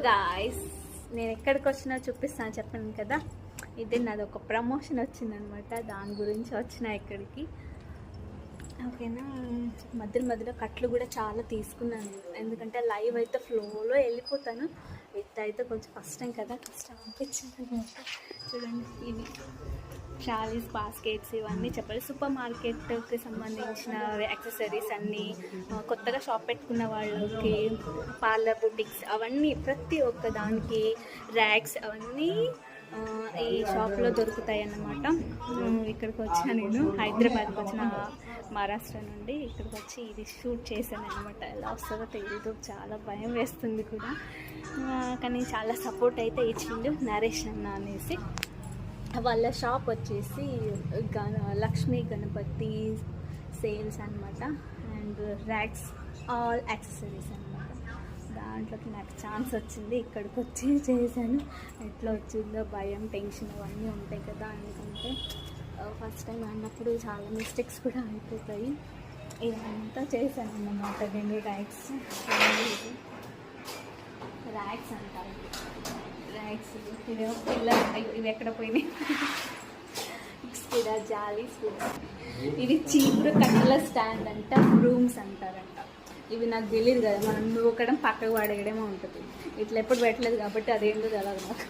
Guys, నేను ఎక్కడికి వచ్చినా చూపిస్తాను చెప్పాను కదా. ఇది నాది ఒక ప్రమోషన్ వచ్చిందనమాట, దాని గురించి వచ్చిన ఇక్కడికి. ఓకేనా, మధ్యలో కట్లు కూడా చాలా తీసుకున్నాను, ఎందుకంటే లైవ్ అయితే ఫ్లోలో వెళ్ళిపోతాను. విత్ అయితే కొంచెం కష్టం కదా, కష్టం అనిపించింది అనమాట. చూడండి, ఇవి ట్రాలీస్, బాస్కెట్స్, ఇవన్నీ చెప్పాలి. సూపర్ మార్కెట్కి సంబంధించిన యాక్సెసరీస్ అన్నీ, కొత్తగా షాప్ పెట్టుకున్న వాళ్ళకి పార్లర్ బుటిక్స్, అవన్నీ ప్రతి ఒక్క దానికి ర్యాక్స్ అవన్నీ ఈ షాప్లో దొరుకుతాయి అన్నమాట. ఇక్కడికి వచ్చిన నేను హైదరాబాద్కి వచ్చిన, మహారాష్ట్ర నుండి ఇక్కడికి వచ్చి ఇది షూట్ చేశాను అనమాట. ఎలా వస్తుందో తెలియదు, చాలా భయం వేస్తుంది కూడా, కానీ చాలా సపోర్ట్ అయితే ఇచ్చిండు నరేష్ అన్న అనేసి. వాళ్ళ షాప్ వచ్చేసి లక్ష్మీ గణపతి సేల్స్ అనమాట, అండ్ ర్యాక్స్, ఆల్ యాక్సెసరీస్ అనమాట. దాంట్లోకి నాకు ఛాన్స్ వచ్చింది, ఇక్కడికి వచ్చి చేశాను. ఎట్లా వచ్చిందో భయం, టెన్షన్ అవన్నీ ఉంటాయి కదా, ఎందుకంటే ఫస్ట్ టైం అన్నప్పుడు చాలా మిస్టేక్స్ కూడా అయిపోతాయి. ఇదంతా చేశాను అన్నమాట. 2 ర్యాక్స్ అంటారు, ర్యాక్స్. ఇవేమో పిల్లలు, ఇవి ఎక్కడ పోయినాయి. ఇక్కడ జాలీస్ కూడా, ఇవి చీపురు కట్టల స్టాండ్ అంట, రూమ్స్ అంటారంట. ఇవి నాకు తెలియదు కదా, మనం నూకడం పక్కకు పడేయడమే ఉంటుంది. ఇట్లా ఎప్పుడు పెట్టలేదు కాబట్టి అదేంటో తెలియదు నాకు.